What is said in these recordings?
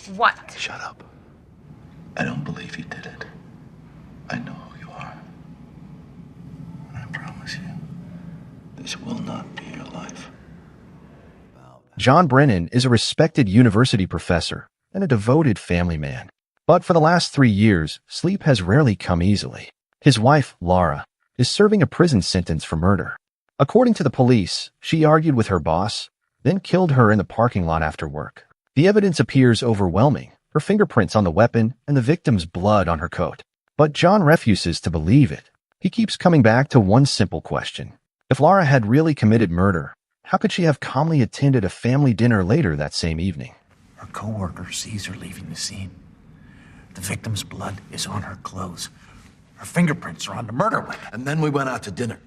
What? Shut up. I don't believe you did it. I know who you are. And I promise you, this will not be your life. John Brennan is a respected university professor and a devoted family man. But for the last 3 years, sleep has rarely come easily. His wife, Laura, is serving a prison sentence for murder. According to the police, she argued with her boss, then killed her in the parking lot after work. The evidence appears overwhelming, her fingerprints on the weapon and the victim's blood on her coat. But John refuses to believe it. He keeps coming back to one simple question. If Laura had really committed murder, how could she have calmly attended a family dinner later that same evening? Her co-worker sees her leaving the scene. The victim's blood is on her clothes. Her fingerprints are on the murder weapon. And then we went out to dinner.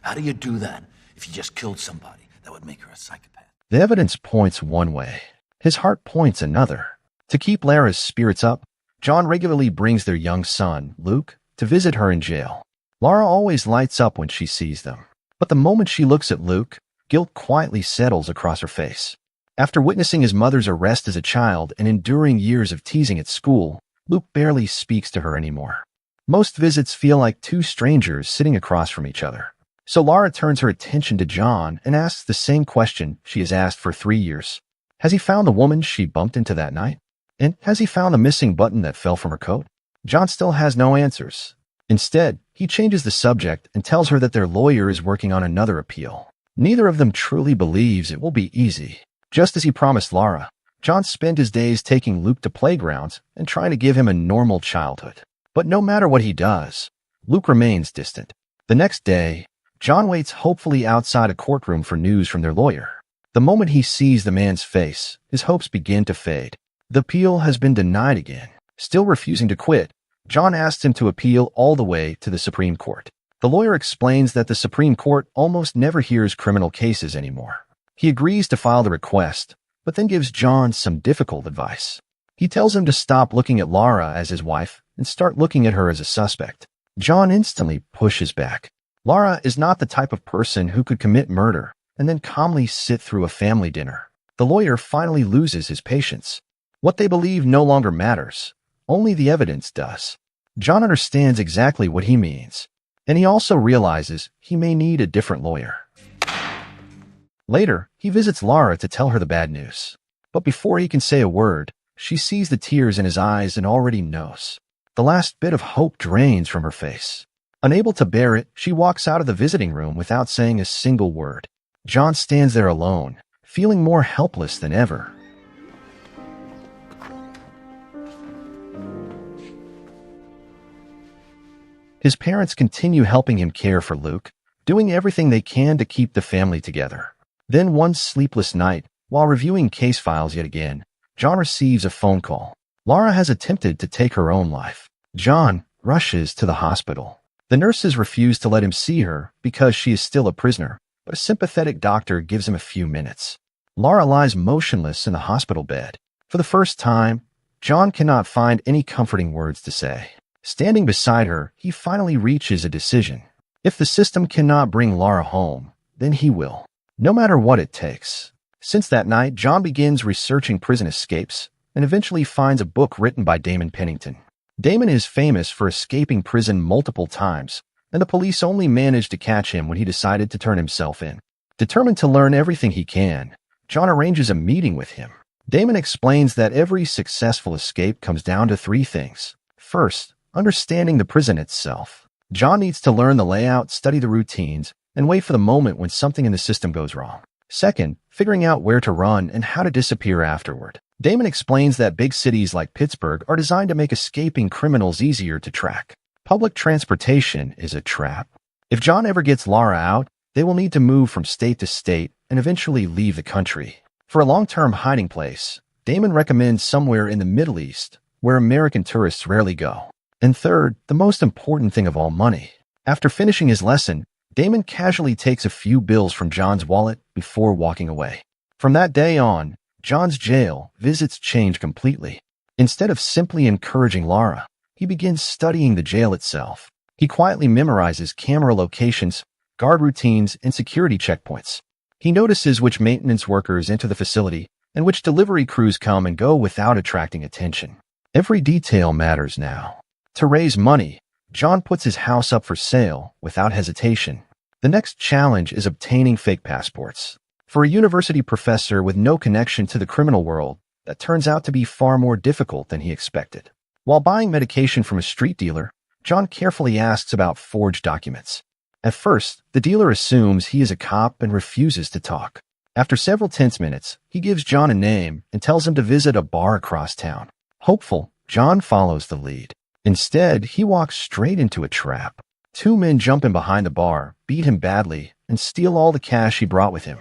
How do you do that if you just killed somebody? That would make her a psychopath. The evidence points one way. His heart points another. To keep Lara's spirits up, John regularly brings their young son, Luke, to visit her in jail. Lara always lights up when she sees them. But the moment she looks at Luke, guilt quietly settles across her face. After witnessing his mother's arrest as a child and enduring years of teasing at school, Luke barely speaks to her anymore. Most visits feel like two strangers sitting across from each other. So Lara turns her attention to John and asks the same question she has asked for 3 years. Has he found the woman she bumped into that night? And has he found the missing button that fell from her coat? John still has no answers. Instead, he changes the subject and tells her that their lawyer is working on another appeal. Neither of them truly believes it will be easy. Just as he promised Lara, John spent his days taking Luke to playgrounds and trying to give him a normal childhood. But no matter what he does, Luke remains distant. The next day, John waits hopefully outside a courtroom for news from their lawyer. The moment he sees the man's face, his hopes begin to fade. The appeal has been denied again. Still refusing to quit, John asks him to appeal all the way to the Supreme Court. The lawyer explains that the Supreme Court almost never hears criminal cases anymore. He agrees to file the request, but then gives John some difficult advice. He tells him to stop looking at Lara as his wife and start looking at her as a suspect. John instantly pushes back. Lara is not the type of person who could commit murder and then calmly sit through a family dinner. The lawyer finally loses his patience. What they believe no longer matters. Only the evidence does. John understands exactly what he means, and he also realizes he may need a different lawyer. Later, he visits Lara to tell her the bad news. But before he can say a word, she sees the tears in his eyes and already knows. The last bit of hope drains from her face. Unable to bear it, she walks out of the visiting room without saying a single word. John stands there alone, feeling more helpless than ever. His parents continue helping him care for Luke, doing everything they can to keep the family together. Then one sleepless night, while reviewing case files yet again, John receives a phone call. Lara has attempted to take her own life. John rushes to the hospital. The nurses refuse to let him see her because she is still a prisoner, but a sympathetic doctor gives him a few minutes. Lara lies motionless in the hospital bed. For the first time, John cannot find any comforting words to say. Standing beside her, he finally reaches a decision. If the system cannot bring Lara home, then he will, no matter what it takes. Since that night, John begins researching prison escapes and eventually finds a book written by Damon Pennington. Damon is famous for escaping prison multiple times, and the police only managed to catch him when he decided to turn himself in. Determined to learn everything he can, John arranges a meeting with him. Damon explains that every successful escape comes down to 3 things. First, understanding the prison itself. John needs to learn the layout, study the routines, and wait for the moment when something in the system goes wrong. Second, figuring out where to run and how to disappear afterward. Damon explains that big cities like Pittsburgh are designed to make escaping criminals easier to track. Public transportation is a trap. If John ever gets Lara out, they will need to move from state to state and eventually leave the country. For a long-term hiding place, Damon recommends somewhere in the Middle East, where American tourists rarely go. And third, the most important thing of all, money. After finishing his lesson, Damon casually takes a few bills from John's wallet before walking away. From that day on, John's jail visits change completely. Instead of simply encouraging Lara, he begins studying the jail itself. He quietly memorizes camera locations, guard routines, and security checkpoints. He notices which maintenance workers enter the facility in which delivery crews come and go without attracting attention. Every detail matters now. To raise money, John puts his house up for sale without hesitation. The next challenge is obtaining fake passports. For a university professor with no connection to the criminal world, that turns out to be far more difficult than he expected. While buying medication from a street dealer, John carefully asks about forged documents. At first, the dealer assumes he is a cop and refuses to talk. After several tense minutes, he gives John a name and tells him to visit a bar across town. Hopeful, John follows the lead. Instead, he walks straight into a trap. Two men jump in behind the bar, beat him badly, and steal all the cash he brought with him.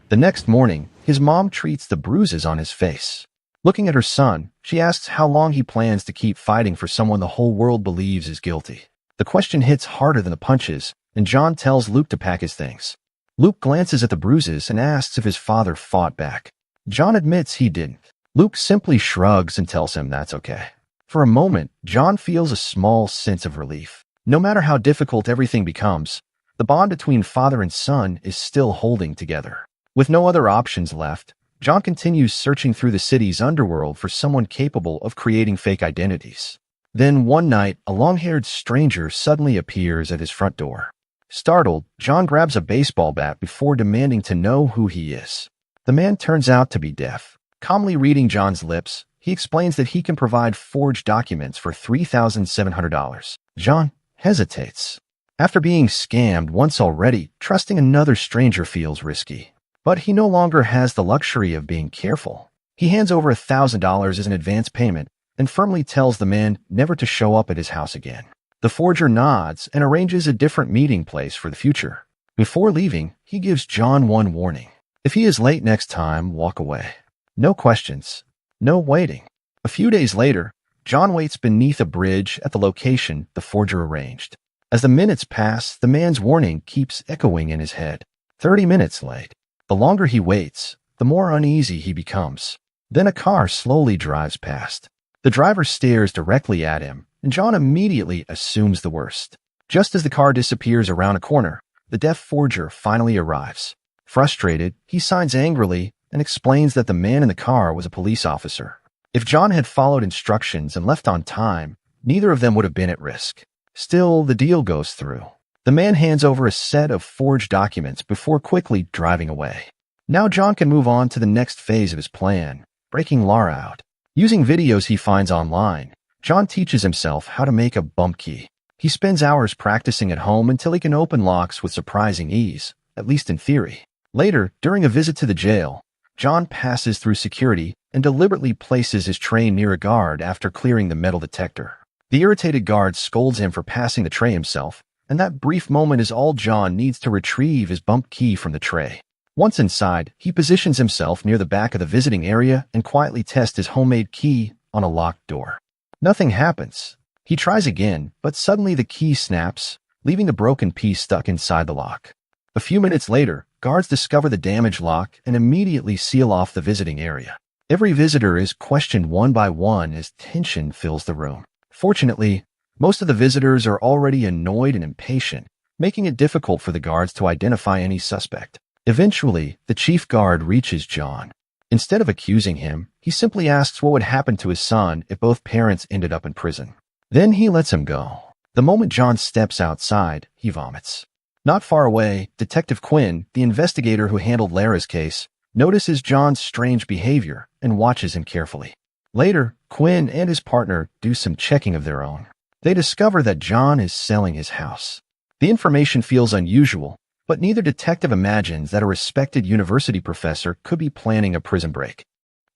The next morning, his mom treats the bruises on his face. Looking at her son, she asks how long he plans to keep fighting for someone the whole world believes is guilty. The question hits harder than the punches, and John tells Luke to pack his things. Luke glances at the bruises and asks if his father fought back. John admits he didn't. Luke simply shrugs and tells him that's okay. For a moment, John feels a small sense of relief. No matter how difficult everything becomes, the bond between father and son is still holding together. With no other options left, John continues searching through the city's underworld for someone capable of creating fake identities. Then one night, a long-haired stranger suddenly appears at his front door. Startled, John grabs a baseball bat before demanding to know who he is. The man turns out to be deaf. Calmly reading John's lips, he explains that he can provide forged documents for $3,700. John hesitates. After being scammed once already, trusting another stranger feels risky. But he no longer has the luxury of being careful. He hands over $1,000 as an advance payment and firmly tells the man never to show up at his house again. The forger nods and arranges a different meeting place for the future. Before leaving, he gives John one warning. If he is late next time, walk away. No questions. No waiting. A few days later, John waits beneath a bridge at the location the forger arranged. As the minutes pass, the man's warning keeps echoing in his head. 30 minutes late. The longer he waits, the more uneasy he becomes. Then a car slowly drives past. The driver stares directly at him, and John immediately assumes the worst. Just as the car disappears around a corner, the deaf forger finally arrives. Frustrated, he signs angrily and explains that the man in the car was a police officer. If John had followed instructions and left on time, neither of them would have been at risk. Still, the deal goes through. The man hands over a set of forged documents before quickly driving away. Now John can move on to the next phase of his plan, breaking Lara out. Using videos he finds online, John teaches himself how to make a bump key. He spends hours practicing at home until he can open locks with surprising ease, at least in theory. Later, during a visit to the jail, John passes through security and deliberately places his tray near a guard after clearing the metal detector. The irritated guard scolds him for passing the tray himself, and that brief moment is all John needs to retrieve his bump key from the tray. Once inside, he positions himself near the back of the visiting area and quietly tests his homemade key on a locked door. Nothing happens. He tries again, but suddenly the key snaps, leaving the broken piece stuck inside the lock. A few minutes later, guards discover the damaged lock and immediately seal off the visiting area. Every visitor is questioned one by one as tension fills the room. Fortunately, most of the visitors are already annoyed and impatient, making it difficult for the guards to identify any suspect. Eventually, the chief guard reaches John. Instead of accusing him, he simply asks what would happen to his son if both parents ended up in prison. Then he lets him go. The moment John steps outside, he vomits. Not far away, Detective Quinn, the investigator who handled Lara's case, notices John's strange behavior and watches him carefully. Later, Quinn and his partner do some checking of their own. They discover that John is selling his house. The information feels unusual, but neither detective imagines that a respected university professor could be planning a prison break.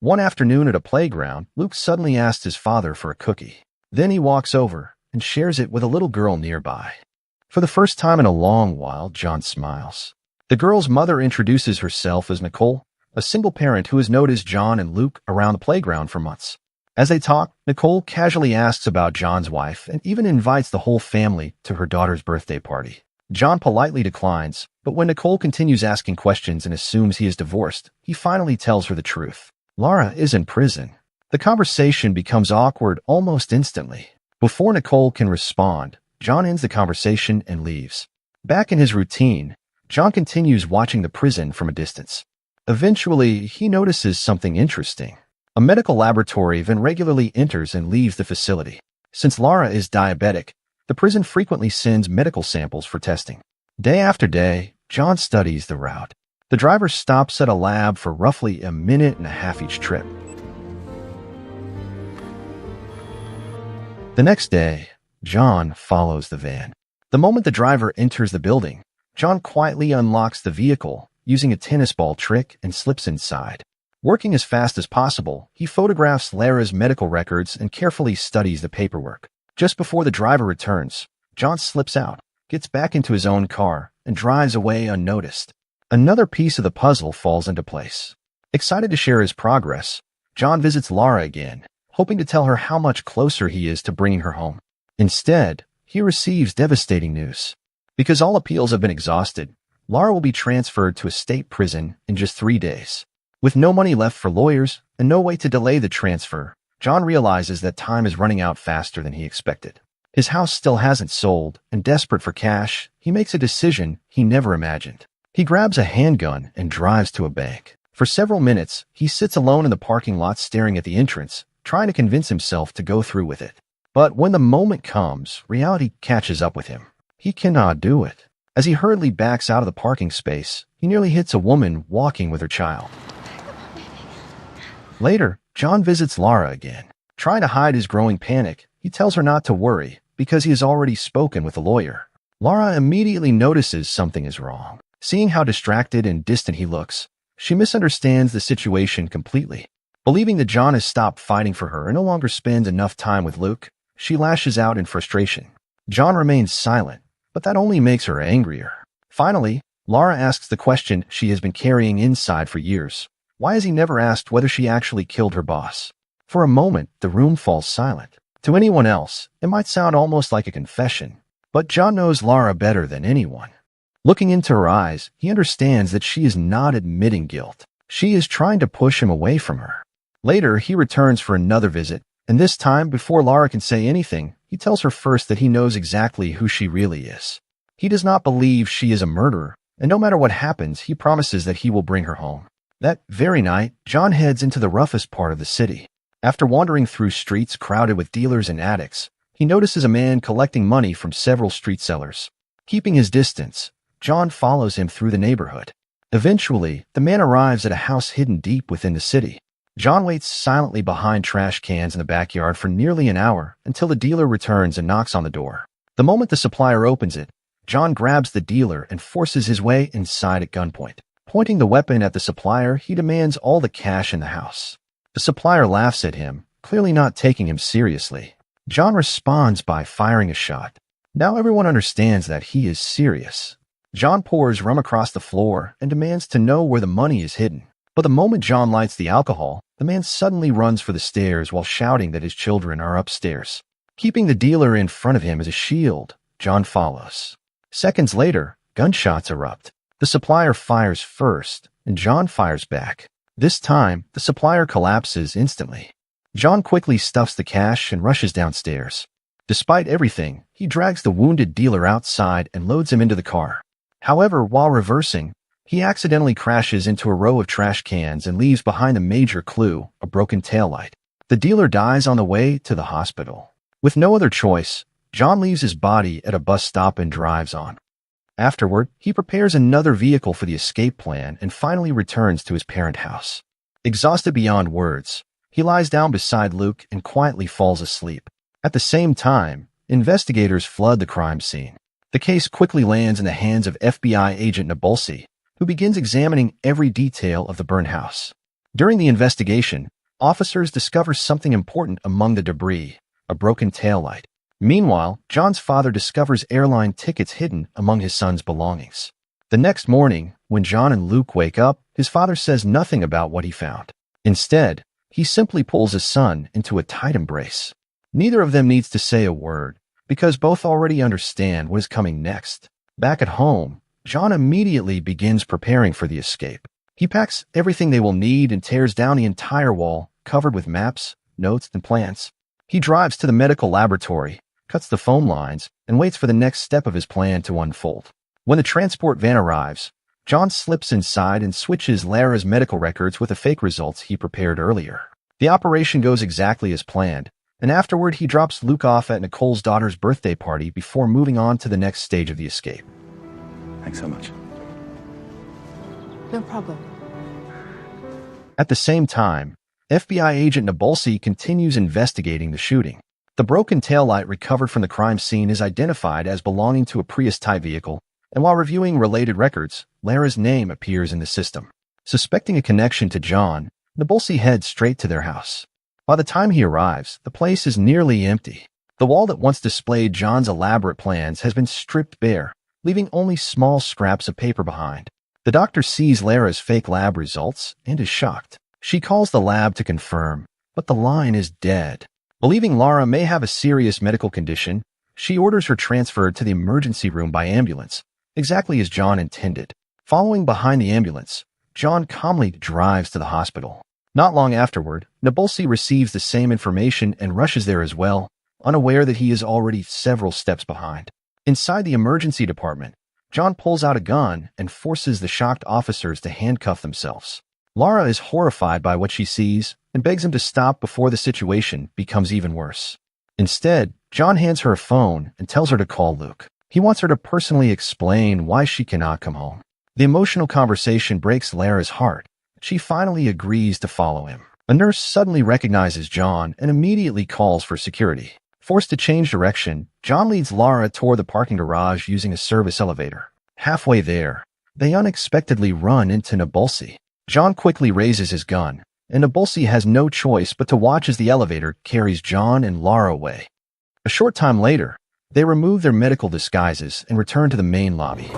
One afternoon at a playground, Luke suddenly asks his father for a cookie. Then he walks over and shares it with a little girl nearby. For the first time in a long while, John smiles. The girl's mother introduces herself as Nicole, a single parent who has noticed John and Luke around the playground for months. As they talk, Nicole casually asks about John's wife and even invites the whole family to her daughter's birthday party. John politely declines, but when Nicole continues asking questions and assumes he is divorced, he finally tells her the truth. Lara is in prison. The conversation becomes awkward almost instantly. Before Nicole can respond, John ends the conversation and leaves. Back in his routine, John continues watching the prison from a distance. Eventually, he notices something interesting. A medical laboratory then regularly enters and leaves the facility. Since Lara is diabetic, the prison frequently sends medical samples for testing. Day after day, John studies the route. The driver stops at a lab for roughly a minute and a half each trip. The next day, John follows the van. The moment the driver enters the building, John quietly unlocks the vehicle using a tennis ball trick and slips inside. Working as fast as possible, he photographs Lara's medical records and carefully studies the paperwork. Just before the driver returns, John slips out, gets back into his own car, and drives away unnoticed. Another piece of the puzzle falls into place. Excited to share his progress, John visits Lara again, hoping to tell her how much closer he is to bringing her home. Instead, he receives devastating news. Because all appeals have been exhausted, Lara will be transferred to a state prison in just 3 days. With no money left for lawyers and no way to delay the transfer, John realizes that time is running out faster than he expected. His house still hasn't sold, and desperate for cash, he makes a decision he never imagined. He grabs a handgun and drives to a bank. For several minutes, he sits alone in the parking lot staring at the entrance, trying to convince himself to go through with it. But when the moment comes, reality catches up with him. He cannot do it. As he hurriedly backs out of the parking space, he nearly hits a woman walking with her child. Later, John visits Lara again. Trying to hide his growing panic, he tells her not to worry because he has already spoken with a lawyer. Lara immediately notices something is wrong. Seeing how distracted and distant he looks, she misunderstands the situation completely. Believing that John has stopped fighting for her and no longer spends enough time with Luke, she lashes out in frustration. John remains silent, but that only makes her angrier. Finally, Lara asks the question she has been carrying inside for years. Why has he never asked whether she actually killed her boss? For a moment, the room falls silent. To anyone else, it might sound almost like a confession, but John knows Lara better than anyone. Looking into her eyes, he understands that she is not admitting guilt. She is trying to push him away from her. Later, he returns for another visit, and this time, before Lara can say anything, he tells her first that he knows exactly who she really is. He does not believe she is a murderer, and no matter what happens, he promises that he will bring her home. That very night, John heads into the roughest part of the city. After wandering through streets crowded with dealers and addicts, he notices a man collecting money from several street sellers. Keeping his distance, John follows him through the neighborhood. Eventually, the man arrives at a house hidden deep within the city. John waits silently behind trash cans in the backyard for nearly an hour until the dealer returns and knocks on the door. The moment the supplier opens it, John grabs the dealer and forces his way inside at gunpoint. Pointing the weapon at the supplier, he demands all the cash in the house. The supplier laughs at him, clearly not taking him seriously. John responds by firing a shot. Now everyone understands that he is serious. John pours rum across the floor and demands to know where the money is hidden. But the moment John lights the alcohol, the man suddenly runs for the stairs while shouting that his children are upstairs. Keeping the dealer in front of him as a shield, John follows. Seconds later, gunshots erupt. The supplier fires first, and John fires back. This time, the supplier collapses instantly. John quickly stuffs the cash and rushes downstairs. Despite everything, he drags the wounded dealer outside and loads him into the car. However, while reversing, he accidentally crashes into a row of trash cans and leaves behind a major clue, a broken taillight. The dealer dies on the way to the hospital. With no other choice, John leaves his body at a bus stop and drives on. Afterward, he prepares another vehicle for the escape plan and finally returns to his parent house. Exhausted beyond words, he lies down beside Luke and quietly falls asleep. At the same time, investigators flood the crime scene. The case quickly lands in the hands of FBI agent Nabulsi, who begins examining every detail of the burned house. During the investigation, officers discover something important among the debris, a broken taillight. Meanwhile, John's father discovers airline tickets hidden among his son's belongings. The next morning, when John and Luke wake up, his father says nothing about what he found. Instead, he simply pulls his son into a tight embrace. Neither of them needs to say a word, because both already understand what is coming next. Back at home, John immediately begins preparing for the escape. He packs everything they will need and tears down the entire wall, covered with maps, notes, and plans. He drives to the medical laboratory, cuts the phone lines, and waits for the next step of his plan to unfold. When the transport van arrives, John slips inside and switches Lara's medical records with the fake results he prepared earlier. The operation goes exactly as planned, and afterward he drops Luke off at Nicole's daughter's birthday party before moving on to the next stage of the escape. Thanks so much. No problem. At the same time, FBI agent Nabulsi continues investigating the shooting. The broken taillight recovered from the crime scene is identified as belonging to a Prius-type vehicle, and while reviewing related records, Lara's name appears in the system. Suspecting a connection to John, Nabulsi heads straight to their house. By the time he arrives, the place is nearly empty. The wall that once displayed John's elaborate plans has been stripped bare, leaving only small scraps of paper behind. The doctor sees Lara's fake lab results and is shocked. She calls the lab to confirm, but the line is dead. Believing Lara may have a serious medical condition, she orders her transferred to the emergency room by ambulance, exactly as John intended. Following behind the ambulance, John calmly drives to the hospital. Not long afterward, Nabulsi receives the same information and rushes there as well, unaware that he is already several steps behind. Inside the emergency department, John pulls out a gun and forces the shocked officers to handcuff themselves. Lara is horrified by what she sees and begs him to stop before the situation becomes even worse. Instead, John hands her a phone and tells her to call Luke. He wants her to personally explain why she cannot come home. The emotional conversation breaks Lara's heart. She finally agrees to follow him. A nurse suddenly recognizes John and immediately calls for security. Forced to change direction, John leads Lara toward the parking garage using a service elevator. Halfway there, they unexpectedly run into Nabulsi. John quickly raises his gun, and Nabulsi has no choice but to watch as the elevator carries John and Lara away. A short time later, they remove their medical disguises and return to the main lobby.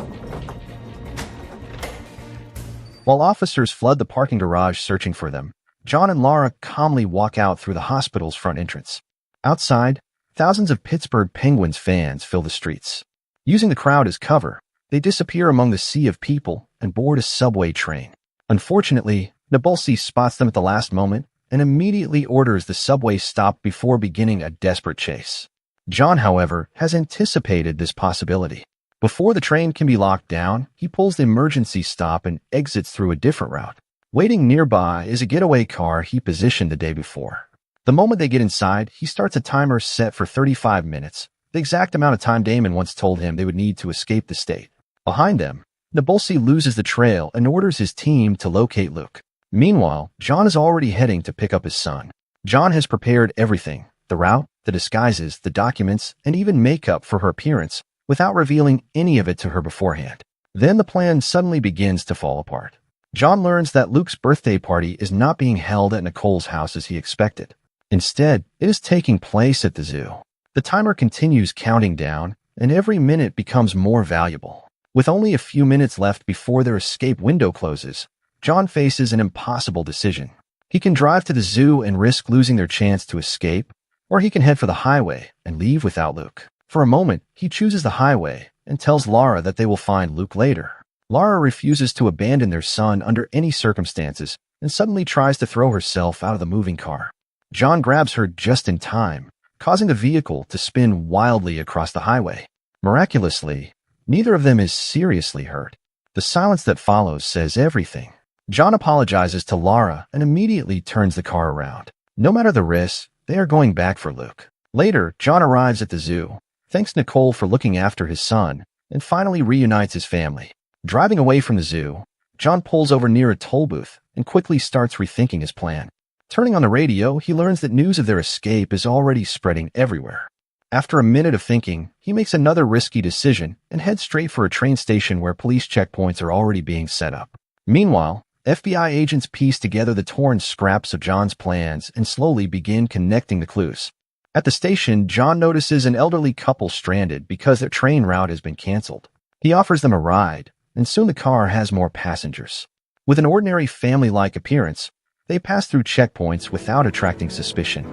While officers flood the parking garage searching for them, John and Lara calmly walk out through the hospital's front entrance. Outside, thousands of Pittsburgh Penguins fans fill the streets. Using the crowd as cover, they disappear among the sea of people and board a subway train. Unfortunately, Nabulsi spots them at the last moment and immediately orders the subway stop before beginning a desperate chase. John, however, has anticipated this possibility. Before the train can be locked down, he pulls the emergency stop and exits through a different route. Waiting nearby is a getaway car he positioned the day before. The moment they get inside, he starts a timer set for 35 minutes, the exact amount of time Damon once told him they would need to escape the state. Behind them, Nabulsi loses the trail and orders his team to locate Luke. Meanwhile, John is already heading to pick up his son. John has prepared everything, the route, the disguises, the documents, and even makeup for her appearance, without revealing any of it to her beforehand. Then the plan suddenly begins to fall apart. John learns that Luke's birthday party is not being held at Nicole's house as he expected. Instead, it is taking place at the zoo. The timer continues counting down, and every minute becomes more valuable. With only a few minutes left before their escape window closes, John faces an impossible decision. He can drive to the zoo and risk losing their chance to escape, or he can head for the highway and leave without Luke. For a moment, he chooses the highway and tells Lara that they will find Luke later. Lara refuses to abandon their son under any circumstances and suddenly tries to throw herself out of the moving car. John grabs her just in time, causing the vehicle to spin wildly across the highway. Miraculously, neither of them is seriously hurt. The silence that follows says everything. John apologizes to Lara and immediately turns the car around. No matter the risk, they are going back for Luke. Later, John arrives at the zoo, thanks Nicole for looking after his son, and finally reunites his family. Driving away from the zoo, John pulls over near a toll booth and quickly starts rethinking his plan. Turning on the radio, he learns that news of their escape is already spreading everywhere. After a minute of thinking, he makes another risky decision and heads straight for a train station where police checkpoints are already being set up. Meanwhile, FBI agents piece together the torn scraps of John's plans and slowly begin connecting the clues. At the station, John notices an elderly couple stranded because their train route has been canceled. He offers them a ride, and soon the car has more passengers. With an ordinary family-like appearance, they pass through checkpoints without attracting suspicion.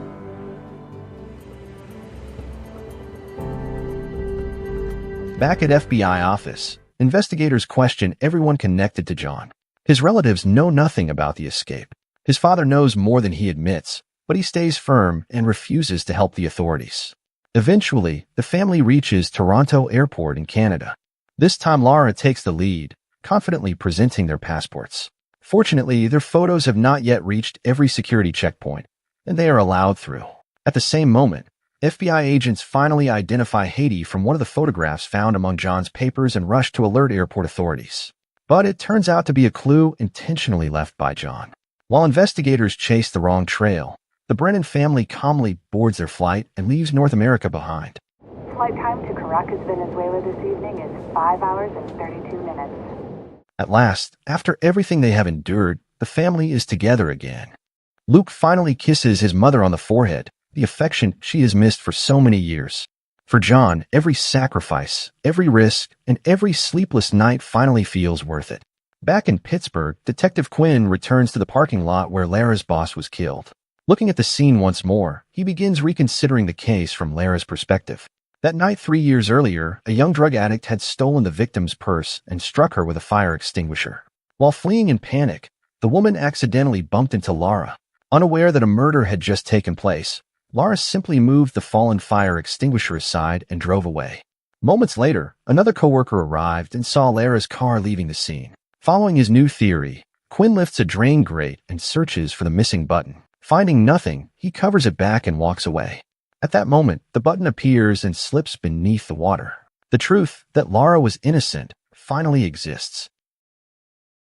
Back at FBI office, investigators question everyone connected to John. His relatives know nothing about the escape. His father knows more than he admits, but he stays firm and refuses to help the authorities. Eventually, the family reaches Toronto Airport in Canada. This time Lara takes the lead, confidently presenting their passports. Fortunately, their photos have not yet reached every security checkpoint, and they are allowed through. At the same moment, FBI agents finally identify Haiti from one of the photographs found among John's papers and rush to alert airport authorities. But it turns out to be a clue intentionally left by John. While investigators chase the wrong trail, the Brennan family calmly boards their flight and leaves North America behind. Flight time to Caracas, Venezuela this evening is 5 hours and 32 minutes. At last, after everything they have endured, the family is together again. Luke finally kisses his mother on the forehead, the affection she has missed for so many years. For John, every sacrifice, every risk, and every sleepless night finally feels worth it. Back in Pittsburgh, Detective Quinn returns to the parking lot where Lara's boss was killed. Looking at the scene once more, he begins reconsidering the case from Lara's perspective. That night 3 years earlier, a young drug addict had stolen the victim's purse and struck her with a fire extinguisher. While fleeing in panic, the woman accidentally bumped into Lara. Unaware that a murder had just taken place, Lara simply moved the fallen fire extinguisher aside and drove away. Moments later, another coworker arrived and saw Lara's car leaving the scene. Following his new theory, Quinn lifts a drain grate and searches for the missing button. Finding nothing, he covers it back and walks away. At that moment, the button appears and slips beneath the water. The truth that Lara was innocent finally exists.